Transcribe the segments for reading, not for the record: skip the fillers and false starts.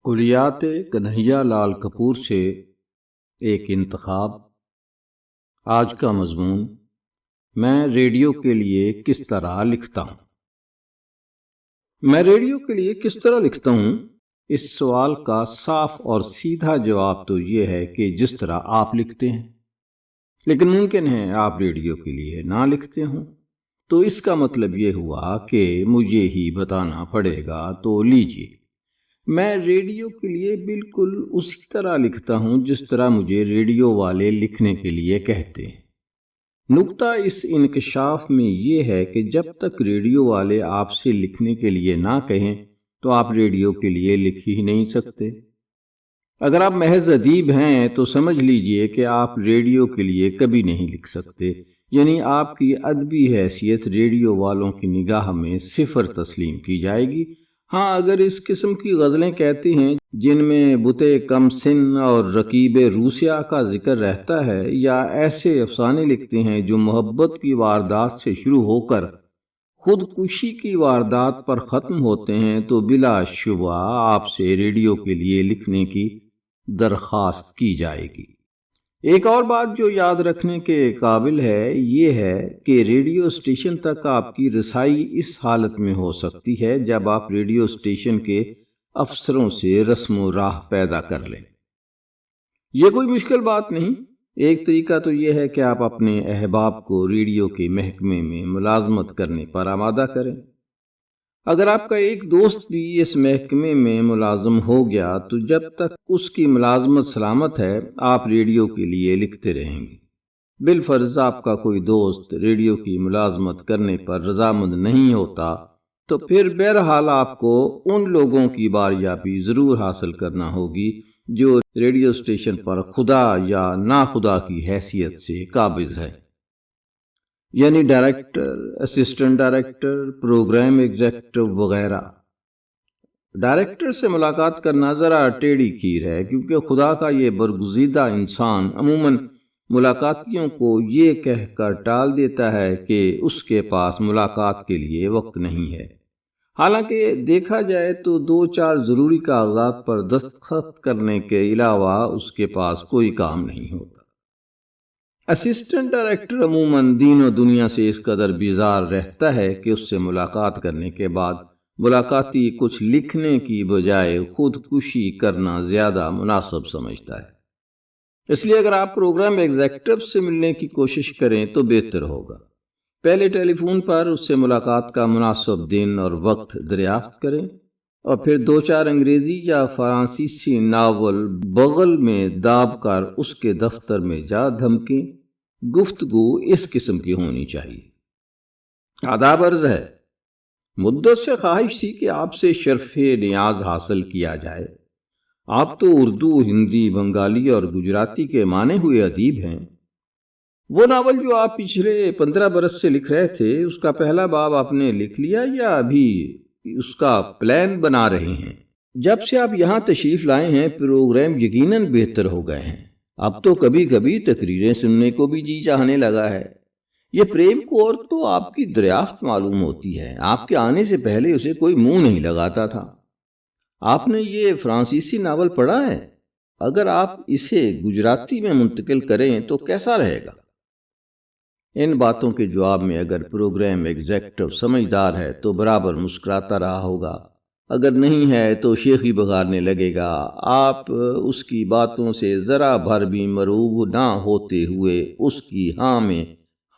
کلیات کنہیا لال کپور سے ایک انتخاب۔ آج کا مضمون، میں ریڈیو کے لیے کس طرح لکھتا ہوں۔ میں ریڈیو کے لیے کس طرح لکھتا ہوں، اس سوال کا صاف اور سیدھا جواب تو یہ ہے کہ جس طرح آپ لکھتے ہیں، لیکن ممکن ہے آپ ریڈیو کے لیے نہ لکھتے ہوں، تو اس کا مطلب یہ ہوا کہ مجھے ہی بتانا پڑے گا۔ تو لیجیے، میں ریڈیو کے لیے بالکل اسی طرح لکھتا ہوں جس طرح مجھے ریڈیو والے لکھنے کے لیے کہتے ہیں۔ نکتہ اس انکشاف میں یہ ہے کہ جب تک ریڈیو والے آپ سے لکھنے کے لیے نہ کہیں تو آپ ریڈیو کے لیے لکھ ہی نہیں سکتے۔ اگر آپ محض ادیب ہیں تو سمجھ لیجئے کہ آپ ریڈیو کے لیے کبھی نہیں لکھ سکتے، یعنی آپ کی ادبی حیثیت ریڈیو والوں کی نگاہ میں صفر تسلیم کی جائے گی۔ ہاں، اگر اس قسم کی غزلیں کہتی ہیں جن میں بتے کم سن اور رکیب روسیہ کا ذکر رہتا ہے، یا ایسے افسانے لکھتے ہیں جو محبت کی واردات سے شروع ہو کر خودکشی کی واردات پر ختم ہوتے ہیں، تو بلا شبہ آپ سے ریڈیو کے لیے لکھنے کی درخواست کی جائے گی۔ ایک اور بات جو یاد رکھنے کے قابل ہے یہ ہے کہ ریڈیو اسٹیشن تک آپ کی رسائی اس حالت میں ہو سکتی ہے جب آپ ریڈیو اسٹیشن کے افسروں سے رسم و راہ پیدا کر لیں۔ یہ کوئی مشکل بات نہیں۔ ایک طریقہ تو یہ ہے کہ آپ اپنے احباب کو ریڈیو کے محکمے میں ملازمت کرنے پر آمادہ کریں۔ اگر آپ کا ایک دوست بھی اس محکمے میں ملازم ہو گیا تو جب تک اس کی ملازمت سلامت ہے آپ ریڈیو کے لیے لکھتے رہیں گے۔ بالفرض آپ کا کوئی دوست ریڈیو کی ملازمت کرنے پر رضامند نہیں ہوتا تو پھر بہرحال آپ کو ان لوگوں کی باریابی ضرور حاصل کرنا ہوگی جو ریڈیو اسٹیشن پر خدا یا ناخدا کی حیثیت سے قابض ہے، یعنی director, assistant director, program executive وغیرہ۔ ڈائریکٹر سے ملاقات کرنا ذرا ٹیڑھی کھیر ہے، کیونکہ خدا کا یہ برگزیدہ انسان عموماً ملاقاتیوں کو یہ کہہ کر ٹال دیتا ہے کہ اس کے پاس ملاقات کے لیے وقت نہیں ہے، حالانکہ دیکھا جائے تو 2-4 ضروری کاغذات پر دستخط کرنے کے علاوہ اس کے پاس کوئی کام نہیں ہوتا۔ اسسٹنٹ ڈائریکٹر عموماً دین و دنیا سے اس قدر بیزار رہتا ہے کہ اس سے ملاقات کرنے کے بعد ملاقاتی کچھ لکھنے کی بجائے خودکشی کرنا زیادہ مناسب سمجھتا ہے۔ اس لیے اگر آپ پروگرام ایگزیکٹو سے ملنے کی کوشش کریں تو بہتر ہوگا۔ پہلے ٹیلی فون پر اس سے ملاقات کا مناسب دن اور وقت دریافت کریں، اور پھر 2-4 انگریزی یا فرانسیسی ناول بغل میں داب کر اس کے دفتر میں جا دھمکیں۔ گفتگو اس قسم کی ہونی چاہیے۔ آداب عرض ہے، مدت سے خواہش تھی کہ آپ سے شرف نیاز حاصل کیا جائے۔ آپ تو اردو، ہندی، بنگالی اور گجراتی کے مانے ہوئے ادیب ہیں۔ وہ ناول جو آپ پچھلے 15 برس سے لکھ رہے تھے، اس کا پہلا باب آپ نے لکھ لیا یا ابھی اس کا پلان بنا رہے ہیں؟ جب سے آپ یہاں تشریف لائے ہیں پروگرام یقیناً بہتر ہو گئے ہیں۔ اب تو کبھی کبھی تقریریں سننے کو بھی جی چاہنے لگا ہے۔ یہ پریم کور تو آپ کی دریافت معلوم ہوتی ہے، آپ کے آنے سے پہلے اسے کوئی منہ نہیں لگاتا تھا۔ آپ نے یہ فرانسیسی ناول پڑھا ہے؟ اگر آپ اسے گجراتی میں منتقل کریں تو کیسا رہے گا؟ ان باتوں کے جواب میں اگر پروگرام ایگزیکٹو سمجھدار ہے تو برابر مسکراتا رہا ہوگا، اگر نہیں ہے تو شیخی بگارنے لگے گا۔ آپ اس کی باتوں سے ذرا بھر بھی مروب نہ ہوتے ہوئے اس کی ہاں میں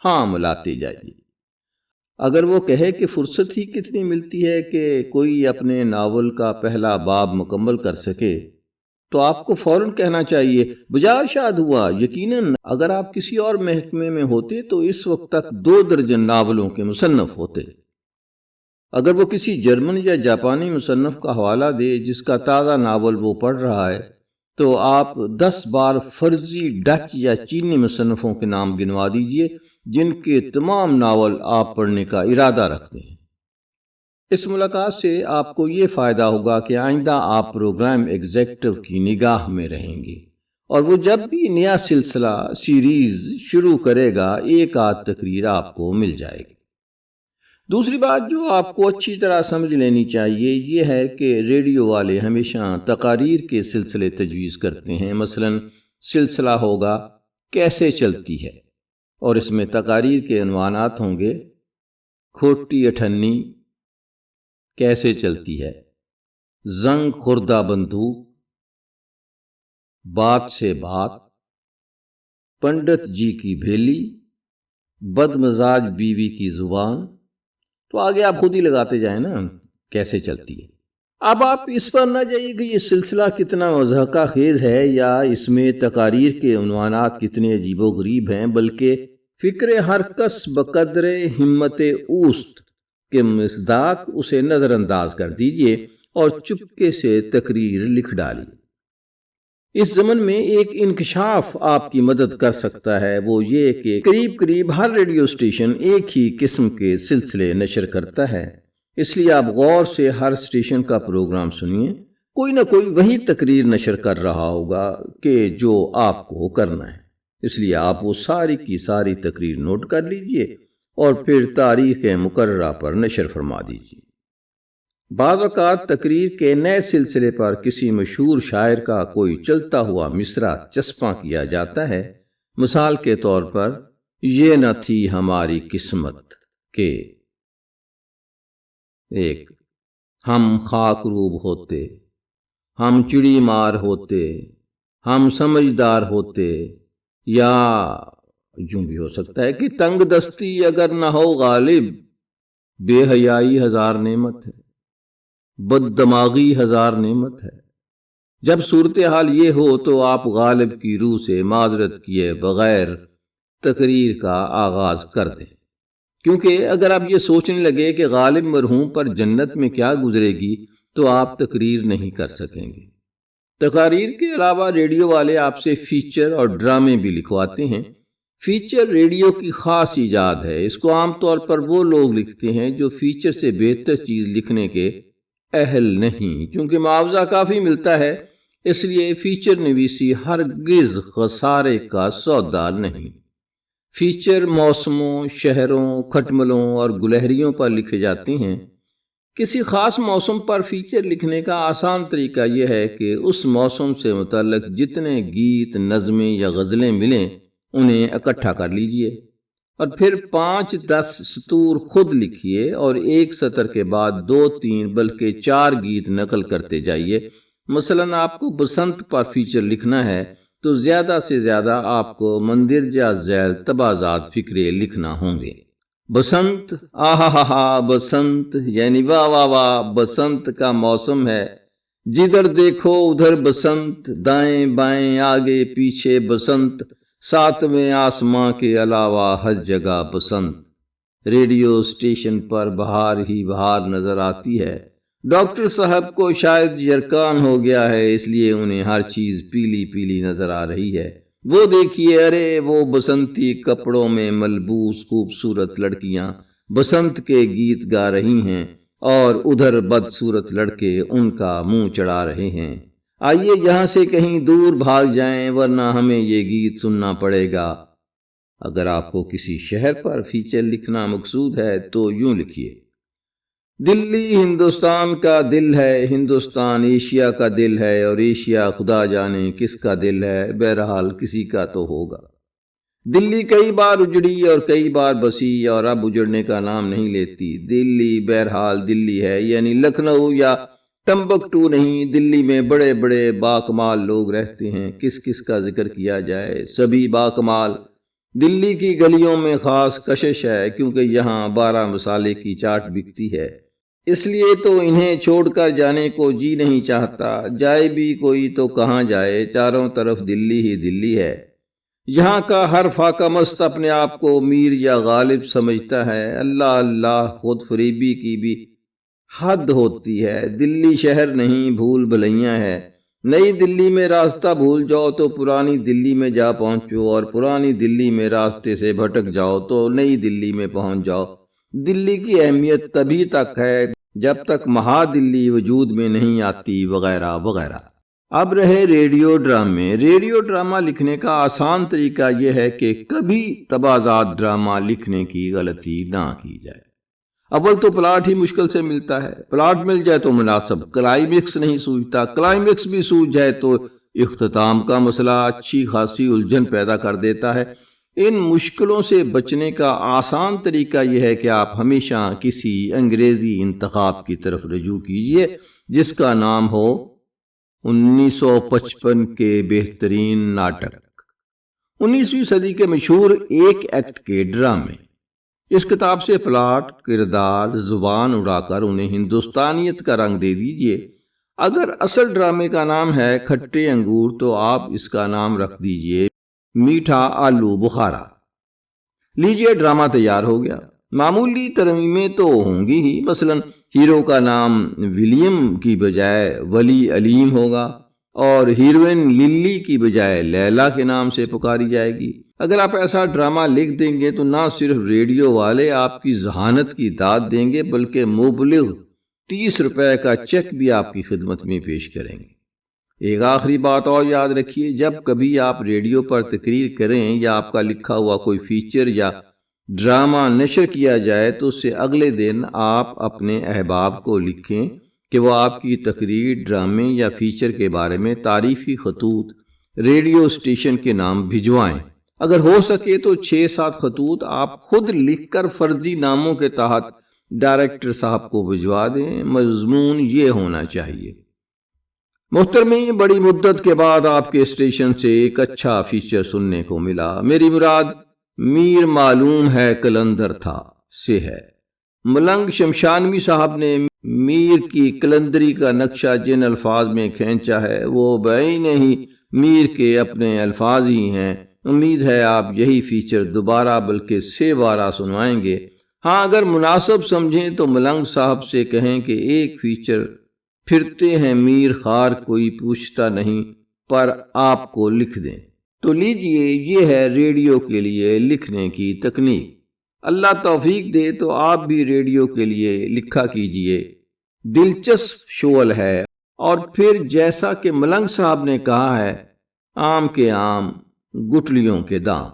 ہاں ملاتے جائیے۔ اگر وہ کہے کہ فرصت ہی کتنی ملتی ہے کہ کوئی اپنے ناول کا پہلا باب مکمل کر سکے، تو آپ کو فوراً کہنا چاہیے بجا ارشاد ہوا۔ یقیناً اگر آپ کسی اور محکمے میں ہوتے تو اس وقت تک 2 درجن ناولوں کے مصنف ہوتے۔ اگر وہ کسی جرمن یا جاپانی مصنف کا حوالہ دے جس کا تازہ ناول وہ پڑھ رہا ہے، تو آپ 10 بار فرضی ڈچ یا چینی مصنفوں کے نام گنوا دیجئے جن کے تمام ناول آپ پڑھنے کا ارادہ رکھتے ہیں۔ اس ملاقات سے آپ کو یہ فائدہ ہوگا کہ آئندہ آپ پروگرام ایگزیکٹو کی نگاہ میں رہیں گے، اور وہ جب بھی نیا سلسلہ سیریز شروع کرے گا 1 آدھ تقریر آپ کو مل جائے گی۔ دوسری بات جو آپ کو اچھی طرح سمجھ لینی چاہیے یہ ہے کہ ریڈیو والے ہمیشہ تقاریر کے سلسلے تجویز کرتے ہیں۔ مثلا سلسلہ ہوگا کیسے چلتی ہے، اور اس میں تقاریر کے عنوانات ہوں گے کھوٹی اٹھنی کیسے چلتی ہے، زنگ خوردہ بندوق، بات سے بات، پنڈت جی کی بھیلی، بد مزاج بیوی کی زبان۔ تو آگے آپ خود ہی لگاتے جائیں نا کیسے چلتی ہے۔ اب آپ اس پر نہ جائیے کہ یہ سلسلہ کتنا مضحکہ خیز ہے یا اس میں تقاریر کے عنوانات کتنے عجیب و غریب ہیں، بلکہ فکر ہر کس بقدر ہمت اوست کے مصداق اسے نظر انداز کر دیجئے اور چپکے سے تقریر لکھ ڈالیے۔ اس زمن میں ایک انکشاف آپ کی مدد کر سکتا ہے، وہ یہ کہ قریب ہر ریڈیو اسٹیشن ایک ہی قسم کے سلسلے نشر کرتا ہے، اس لیے آپ غور سے ہر اسٹیشن کا پروگرام سنیے، کوئی نہ کوئی وہی تقریر نشر کر رہا ہوگا کہ جو آپ کو کرنا ہے، اس لیے آپ وہ ساری کی ساری تقریر نوٹ کر لیجئے اور پھر تاریخ مقررہ پر نشر فرما دیجئے۔ بعض اوقات تقریر کے نئے سلسلے پر کسی مشہور شاعر کا کوئی چلتا ہوا مصرع چسپاں کیا جاتا ہے، مثال کے طور پر یہ نہ تھی ہماری قسمت کہ ایک ہم خاک روب ہوتے، ہم چڑی مار ہوتے، ہم سمجھدار ہوتے، یا یوں بھی ہو سکتا ہے کہ تنگ دستی اگر نہ ہو غالب، بے حیائی ہزار نعمت ہے، بد دماغی ہزار نعمت ہے۔ جب صورتحال یہ ہو تو آپ غالب کی روح سے معذرت کیے بغیر تقریر کا آغاز کر دیں، کیونکہ اگر آپ یہ سوچنے لگے کہ غالب مرحوم پر جنت میں کیا گزرے گی تو آپ تقریر نہیں کر سکیں گے۔ تقاریر کے علاوہ ریڈیو والے آپ سے فیچر اور ڈرامے بھی لکھواتے ہیں۔ فیچر ریڈیو کی خاص ایجاد ہے، اس کو عام طور پر وہ لوگ لکھتے ہیں جو فیچر سے بہتر چیز لکھنے کے اہل نہیں، چونکہ معاوضہ کافی ملتا ہے، اس لیے فیچر نویسی ہرگز خسارے کا سودا نہیں۔ فیچر موسموں، شہروں، کھٹملوں اور گلہریوں پر لکھے جاتے ہیں۔ کسی خاص موسم پر فیچر لکھنے کا آسان طریقہ یہ ہے کہ اس موسم سے متعلق جتنے گیت، نظمیں یا غزلیں ملیں انہیں اکٹھا کر لیجئے اور پھر 5-10 سطور خود لکھیے اور ایک سطر کے بعد 2-3 بلکہ 4 گیت نقل کرتے جائیے۔ مثلا آپ کو بسنت پر فیچر لکھنا ہے تو زیادہ سے زیادہ آپ کو مندرجہ ذیل تبازات فکرے لکھنا ہوں گے۔ بسنت، آہا بسنت، یعنی واہ واہ واہ، بسنت کا موسم ہے، جدھر دیکھو ادھر بسنت، دائیں بائیں آگے پیچھے بسنت، ساتویں آسماں کے علاوہ ہر جگہ بسنت۔ ریڈیو اسٹیشن پر بہار ہی بہار نظر آتی ہے۔ ڈاکٹر صاحب کو شاید یرکان ہو گیا ہے، اس لیے انہیں ہر چیز پیلی پیلی نظر آ رہی ہے۔ وہ دیکھیے، ارے وہ بسنتی کپڑوں میں ملبوس خوبصورت لڑکیاں بسنت کے گیت گا رہی ہیں اور ادھر بدصورت لڑکے ان کا منہ چڑھا رہے ہیں۔ آئیے یہاں سے کہیں دور بھاگ جائیں ورنہ ہمیں یہ گیت سننا پڑے گا۔ اگر آپ کو کسی شہر پر فیچر لکھنا مقصود ہے تو یوں لکھیے: دلی ہندوستان کا دل ہے، ہندوستان ایشیا کا دل ہے، اور ایشیا خدا جانے کس کا دل ہے، بہرحال کسی کا تو ہوگا۔ دلی کئی بار اجڑی اور کئی بار بسی اور اب اجڑنے کا نام نہیں لیتی۔ دلی بہرحال دلی ہے، یعنی لکھنؤ یا ٹمبکٹو نہیں۔ دلی میں بڑے بڑے باکمال لوگ رہتے ہیں، کس کس کا ذکر کیا جائے، سبھی باکمال۔ دلی کی گلیوں میں خاص کشش ہے کیونکہ یہاں 12 مسالے کی چاٹ بکتی ہے، اس لیے تو انہیں چھوڑ کر جانے کو جی نہیں چاہتا۔ جائے بھی کوئی تو کہاں جائے، چاروں طرف دلی ہی دلی ہے۔ یہاں کا ہر فاقہ مست اپنے آپ کو میر یا غالب سمجھتا ہے۔ اللہ اللہ، خود فریبی کی بھی حد ہوتی ہے۔ دلی شہر نہیں، بھول بھلیاں ہے۔ نئی دلی میں راستہ بھول جاؤ تو پرانی دلی میں جا پہنچو، اور پرانی دلی میں راستے سے بھٹک جاؤ تو نئی دلی میں پہنچ جاؤ۔ دلی کی اہمیت تبھی تک ہے جب تک مہا دلی وجود میں نہیں آتی، وغیرہ وغیرہ۔ اب رہے ریڈیو ڈرامے۔ ریڈیو ڈرامہ لکھنے کا آسان طریقہ یہ ہے کہ کبھی تبازات ڈرامہ لکھنے کی غلطی نہ کی جائے۔ اول تو پلاٹ ہی مشکل سے ملتا ہے، پلاٹ مل جائے تو مناسب کلائمیکس نہیں سوجھتا، کلائمیکس بھی سوجھ جائے تو اختتام کا مسئلہ اچھی خاصی الجھن پیدا کر دیتا ہے۔ ان مشکلوں سے بچنے کا آسان طریقہ یہ ہے کہ آپ ہمیشہ کسی انگریزی انتخاب کی طرف رجوع کیجئے جس کا نام ہو 1955 کے بہترین ناٹک، 19ویں صدی کے مشہور ایک ایکٹ کے ڈرامے۔ اس کتاب سے پلاٹ، کردار، زبان اڑا کر انہیں ہندوستانیت کا رنگ دے دیجئے۔ اگر اصل ڈرامے کا نام ہے کھٹے انگور تو آپ اس کا نام رکھ دیجئے میٹھا آلو بخارا۔ لیجئے ڈرامہ تیار ہو گیا۔ معمولی ترمیمیں تو ہوں گی ہی، مثلا ہیرو کا نام ولیم کی بجائے ولی علیم ہوگا اور ہیروئن للی کی بجائے لیلا کے نام سے پکاری جائے گی۔ اگر آپ ایسا ڈرامہ لکھ دیں گے تو نہ صرف ریڈیو والے آپ کی ذہانت کی داد دیں گے بلکہ مبلغ 30 روپے کا چیک بھی آپ کی خدمت میں پیش کریں گے۔ ایک آخری بات اور یاد رکھیے، جب کبھی آپ ریڈیو پر تقریر کریں یا آپ کا لکھا ہوا کوئی فیچر یا ڈرامہ نشر کیا جائے تو اس سے اگلے دن آپ اپنے احباب کو لکھیں کہ وہ آپ کی تقریر، ڈرامے یا فیچر کے بارے میں تعریفی خطوط ریڈیو اسٹیشن کے نام بھجوائیں۔ اگر ہو سکے تو 6-7 خطوط آپ خود لکھ کر فرضی ناموں کے تحت ڈائریکٹر صاحب کو بھجوا دیں۔ مضمون یہ ہونا چاہیے: محترمی، بڑی مدت کے بعد آپ کے اسٹیشن سے ایک اچھا فیچر سننے کو ملا۔ میری مراد میر معلوم ہے کلندر تھا سے ہے۔ ملنگ شمشانوی صاحب نے میر کی کلندری کا نقشہ جن الفاظ میں کھینچا ہے وہ بعین ہی میر کے اپنے الفاظ ہی ہیں۔ امید ہے آپ یہی فیچر دوبارہ بلکہ 6 بارہ سنوائیں گے۔ ہاں، اگر مناسب سمجھیں تو ملنگ صاحب سے کہیں کہ ایک فیچر پھرتے ہیں میر خار کوئی پوچھتا نہیں پر آپ کو لکھ دیں۔ تو لیجئے، یہ ہے ریڈیو کے لیے لکھنے کی تکنیک۔ اللہ توفیق دے تو آپ بھی ریڈیو کے لیے لکھا کیجئے، دلچسپ شغل ہے۔ اور پھر جیسا کہ ملنگ صاحب نے کہا ہے، آم کے آم گٹلیوں کے دام۔